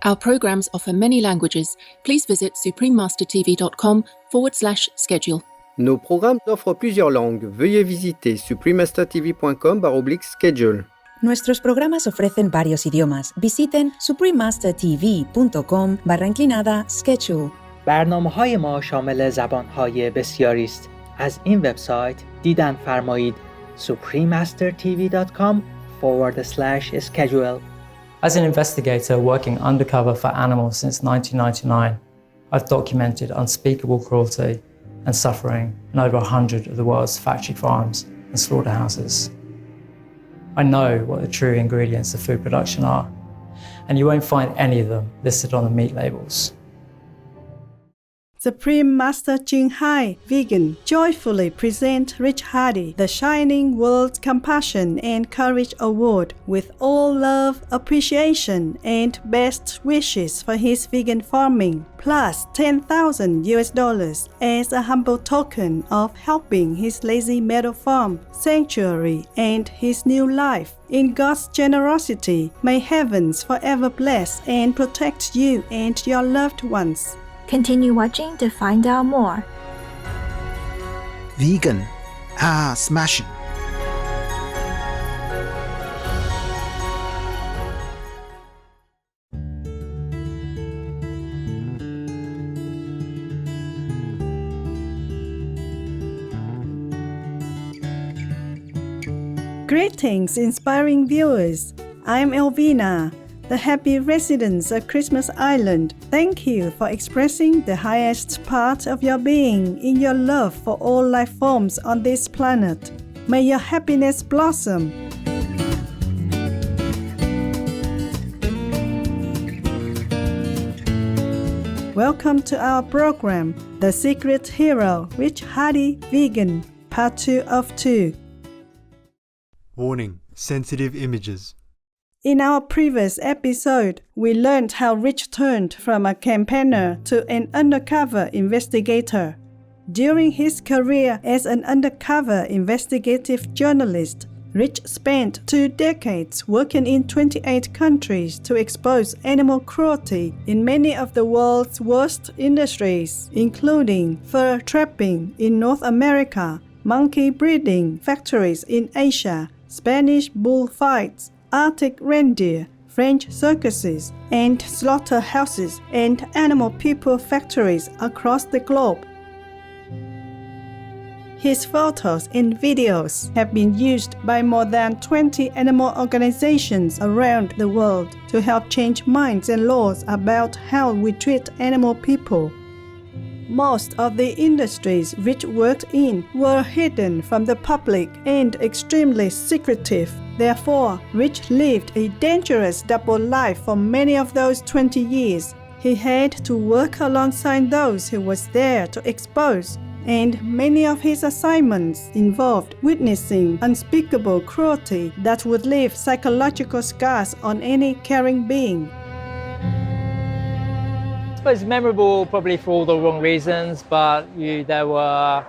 Our programs offer many languages. Please visit suprememastertv.com/schedule. Nos programmes offrent plusieurs langues. Veuillez visiter suprememastertv.com/schedule. Nuestros programas ofrecen varios idiomas. Visiten suprememastertv.com/schedule. برنامه‌های ما شامل زبان‌های بسیاری است. از این وبسایت دیدن فرمایید suprememastertv.com/schedule. As an investigator working undercover for animals since 1999, I've documented unspeakable cruelty and suffering in over 100 of the world's factory farms and slaughterhouses. I know what the true ingredients of food production are, and you won't find any of them listed on the meat labels. Supreme Master Jing Hai Vegan joyfully present Rich Hardy the Shining World Compassion and Courage Award with all love, appreciation, and best wishes for his vegan farming, plus $10,000 as a humble token of helping his Lazy Meadow Farm, sanctuary, and his new life. In God's generosity, may heavens forever bless and protect you and your loved ones. Continue watching to find out more. Vegan. Smashing. Greetings, inspiring viewers. I'm Elvina, the happy residents of Christmas Island. Thank you for expressing the highest part of your being in your love for all life forms on this planet. May your happiness blossom. Welcome to our program, The Secret Hero, Rich Hardy Vegan, Part 2 of 2. Warning: sensitive images. In our previous episode, we learned how Rich turned from a campaigner to an undercover investigator. During his career as an undercover investigative journalist, Rich spent 2 decades working in 28 countries to expose animal cruelty in many of the world's worst industries, including fur trapping in North America, monkey breeding factories in Asia, Spanish bullfights, Arctic reindeer, French circuses, and slaughterhouses and animal people factories across the globe. His photos and videos have been used by more than 20 animal organizations around the world to help change minds and laws about how we treat animal people. Most of the industries Rich worked in were hidden from the public and extremely secretive. Therefore, Rich lived a dangerous double life for many of those 20 years. He had to work alongside those he was there to expose, and many of his assignments involved witnessing unspeakable cruelty that would leave psychological scars on any caring being. I suppose memorable probably for all the wrong reasons, but there were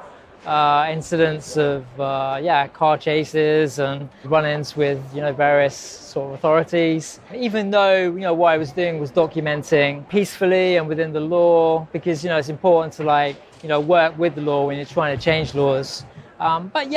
incidents of car chases and run-ins with various sort of authorities. Even though what I was doing was documenting peacefully and within the law, because it's important to work with the law when you're trying to change laws. But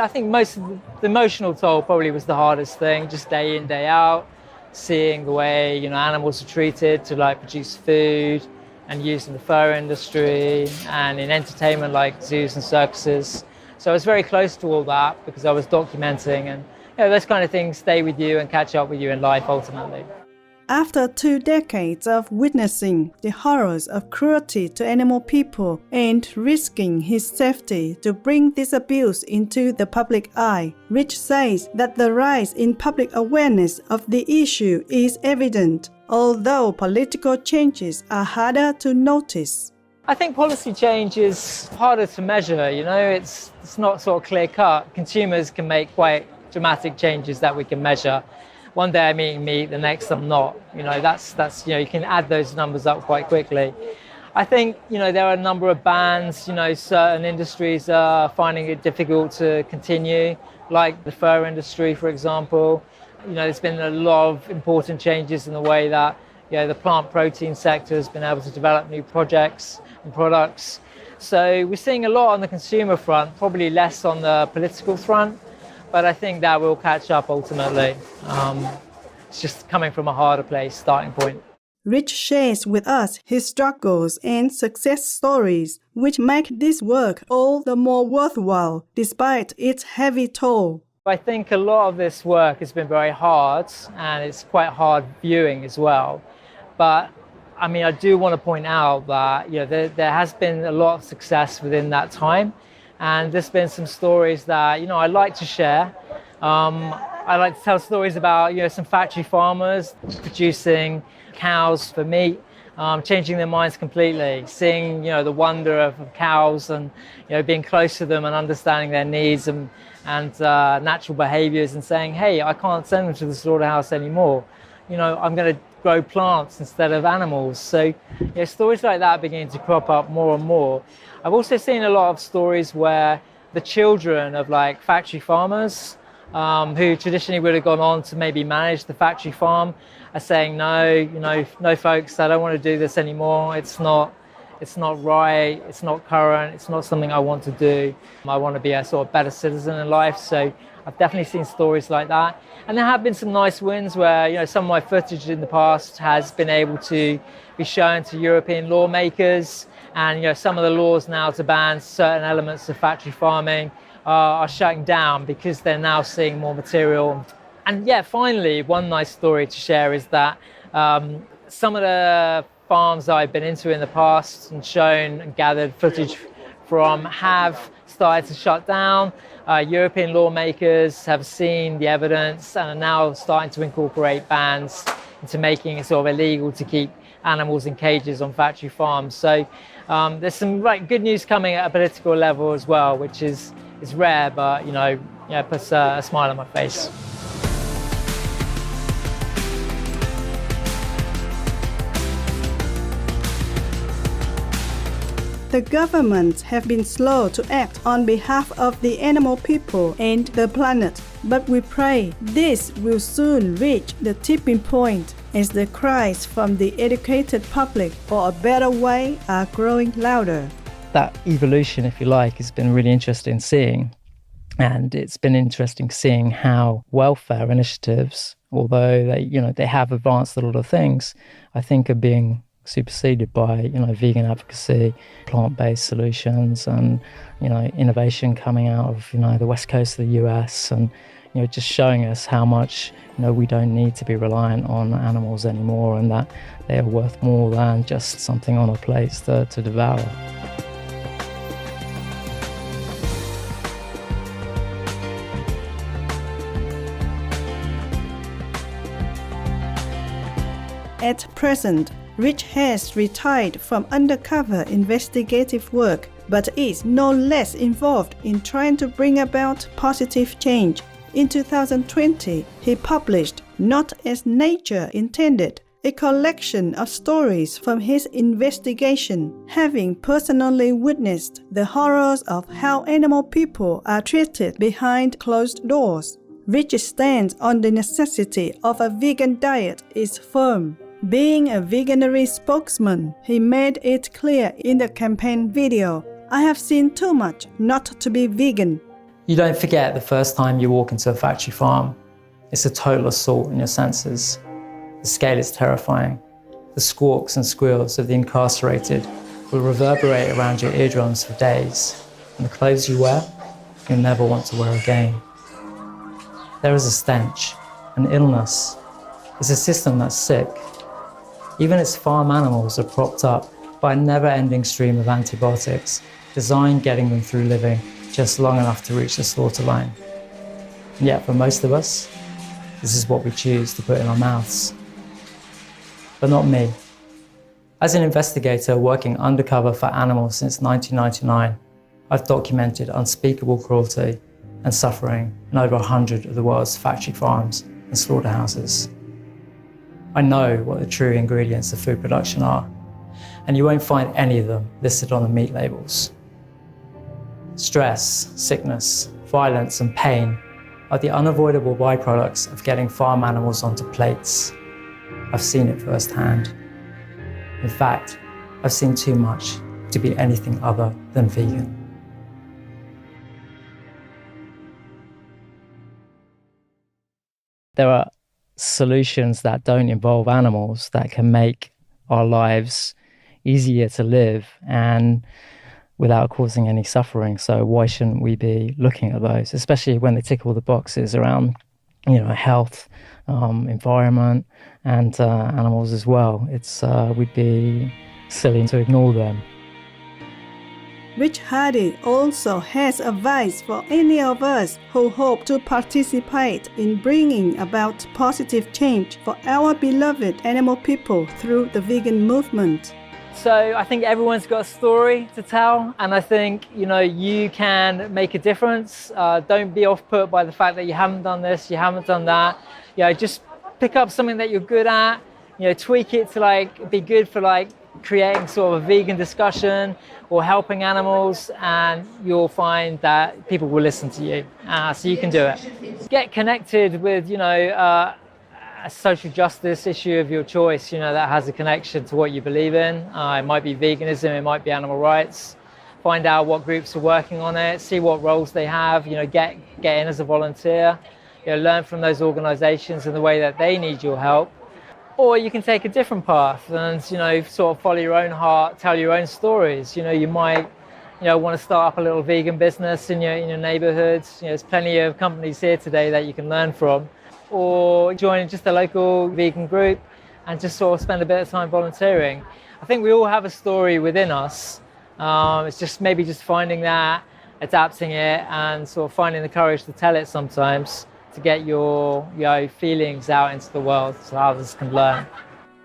I think most of the emotional toll probably was the hardest thing, just day in, day out, seeing the way animals are treated to produce food and used in the fur industry and in entertainment like zoos and circuses. So I was very close to all that because I was documenting, and those kind of things stay with you and catch up with you in life ultimately. After 2 decades of witnessing the horrors of cruelty to animal people and risking his safety to bring this abuse into the public eye, Rich says that the rise in public awareness of the issue is evident, although political changes are harder to notice. I think policy change is harder to measure, it's not sort of clear-cut. Consumers can make quite dramatic changes that we can measure. One day I'm eating meat, the next I'm not. That's you can add those numbers up quite quickly. I think there are a number of bans. Certain industries are finding it difficult to continue, like the fur industry, for example. There's been a lot of important changes in the way that The plant protein sector has been able to develop new projects and products. So we're seeing a lot on the consumer front, probably less on the political front, but I think that will catch up ultimately. It's just coming from a harder place, starting point. Rich shares with us his struggles and success stories, which make this work all the more worthwhile despite its heavy toll. I think a lot of this work has been very hard, and it's quite hard viewing as well. But I do want to point out that there has been a lot of success within that time, and there's been some stories that I like to share. I like to tell stories about some factory farmers producing cows for meat, changing their minds completely, seeing the wonder of cows and being close to them and understanding their needs and natural behaviors, and saying, hey, I can't send them to the slaughterhouse anymore. I'm going to grow plants instead of animals. So stories like that are beginning to crop up more and more. I've also seen a lot of stories where the children of factory farmers who traditionally would have gone on to maybe manage the factory farm are saying, no folks, I don't want to do this anymore. It's not right, it's not current, it's not something I want to do. I want to be a sort of better citizen in life. So I've definitely seen stories like that. And there have been some nice wins where some of my footage in the past has been able to be shown to European lawmakers, and some of the laws now to ban certain elements of factory farming are shutting down because they're now seeing more material. And finally, one nice story to share is that some of the farms that I've been into in the past and shown and gathered footage from have started to shut down. European lawmakers have seen the evidence and are now starting to incorporate bans into making it sort of illegal to keep animals in cages on factory farms. So there's some good news coming at a political level as well, which is rare, but puts a smile on my face. The governments have been slow to act on behalf of the animal people and the planet, but we pray this will soon reach the tipping point as the cries from the educated public for a better way are growing louder. That evolution, if you like, has been really interesting seeing. And it's been interesting seeing how welfare initiatives, although they have advanced a lot of things, I think are being superseded by vegan advocacy, plant-based solutions, and innovation coming out of the west coast of the US, and just showing us how much we don't need to be reliant on animals anymore, and that they are worth more than just something on a plate to devour. At present, Rich has retired from undercover investigative work, but is no less involved in trying to bring about positive change. In 2020, he published Not As Nature Intended, a collection of stories from his investigation, having personally witnessed the horrors of how animal people are treated behind closed doors. Rich's stance on the necessity of a vegan diet is firm. Being a veganary spokesman, he made it clear in the campaign video, "I have seen too much not to be vegan." You don't forget the first time you walk into a factory farm. It's a total assault on your senses. The scale is terrifying. The squawks and squeals of the incarcerated will reverberate around your eardrums for days, and the clothes you wear, you'll never want to wear again. There is a stench, an illness. It's a system that's sick. Even its farm animals are propped up by a never-ending stream of antibiotics, designed getting them through living just long enough to reach the slaughter line. And yet, for most of us, this is what we choose to put in our mouths. But not me. As an investigator working undercover for animals since 1999, I've documented unspeakable cruelty and suffering in over 100 of the world's factory farms and slaughterhouses. I know what the true ingredients of food production are, and you won't find any of them listed on the meat labels. Stress, sickness, violence, and pain are the unavoidable byproducts of getting farm animals onto plates. I've seen it firsthand. In fact, I've seen too much to be anything other than vegan. There are solutions that don't involve animals that can make our lives easier to live and without causing any suffering. So why shouldn't we be looking at those, especially when they tick all the boxes around, health, environment, and animals as well? We'd be silly to ignore them. Rich Hardy also has advice for any of us who hope to participate in bringing about positive change for our beloved animal people through the vegan movement. So I think everyone's got a story to tell, and I think, you can make a difference. Don't be off-put by the fact that you haven't done this, you haven't done that. Just pick up something that you're good at, tweak it to be good for creating sort of a vegan discussion or helping animals, and you'll find that people will listen to you. So you can do it. Get connected with, a social justice issue of your choice, that has a connection to what you believe in. It might be veganism, it might be animal rights. Find out what groups are working on it, see what roles they have, get in as a volunteer, learn from those organizations and the way that they need your help. Or you can take a different path and, sort of follow your own heart, tell your own stories. You might, want to start up a little vegan business in your neighborhood. There's plenty of companies here today that you can learn from. Or join just a local vegan group and just sort of spend a bit of time volunteering. I think we all have a story within us. It's just maybe just finding that, adapting it, and sort of finding the courage to tell it sometimes, to get your feelings out into the world so others can learn.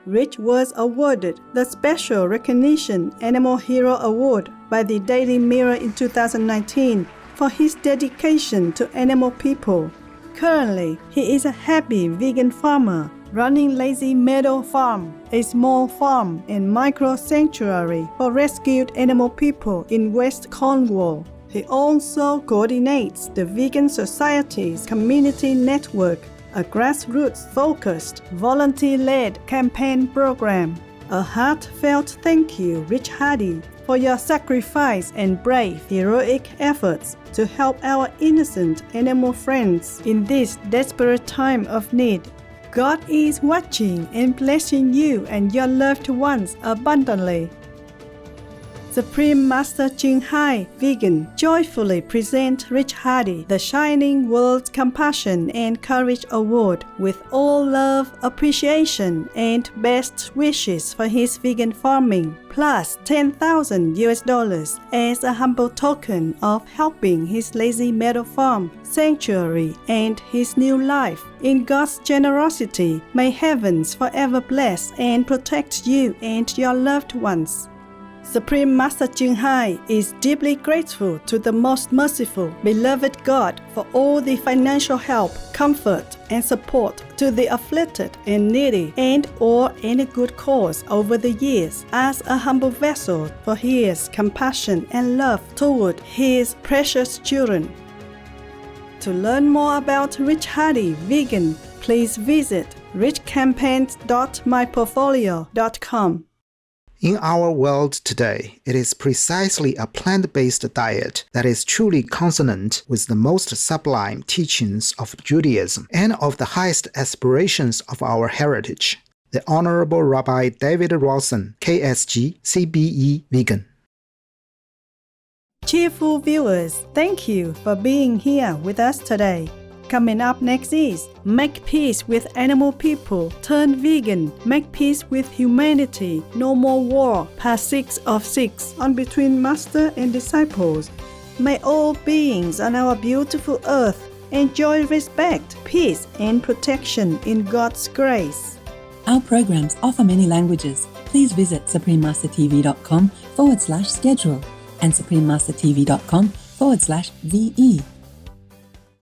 Rich was awarded the Special Recognition Animal Hero Award by the Daily Mirror in 2019 for his dedication to animal people. Currently, he is a happy vegan farmer running Lazy Meadow Farm, a small farm and micro-sanctuary for rescued animal people in West Cornwall. He also coordinates the Vegan Society's Community Network, a grassroots-focused, volunteer-led campaign program. A heartfelt thank you, Rich Hardy, for your sacrifice and brave, heroic efforts to help our innocent animal friends in this desperate time of need. God is watching and blessing you and your loved ones abundantly. Supreme Master Ching Hai Vegan joyfully present Rich Hardy the Shining World Compassion and Courage Award with all love, appreciation, and best wishes for his vegan farming, plus $10,000 as a humble token of helping his Lazy Meadow Farm, sanctuary, and his new life. In God's generosity, may heavens forever bless and protect you and your loved ones. Supreme Master Ching Hai is deeply grateful to the most merciful, beloved God for all the financial help, comfort, and support to the afflicted and needy and/or any good cause over the years as a humble vessel for His compassion and love toward His precious children. To learn more about Rich Hardy Vegan, please visit richcampaigns.myportfolio.com. In our world today, it is precisely a plant-based diet that is truly consonant with the most sublime teachings of Judaism and of the highest aspirations of our heritage. The Honorable Rabbi David Rawson, KSG, CBE Vegan. Cheerful viewers, thank you for being here with us today. Coming up next is Make Peace with Animal People, Turn Vegan, Make Peace with Humanity, No More War, Part 6 of 6 on Between Master and Disciples. May all beings on our beautiful earth enjoy respect, peace, and protection in God's grace. Our programs offer many languages. Please visit suprememastertv.com/schedule and suprememastertv.com/VE.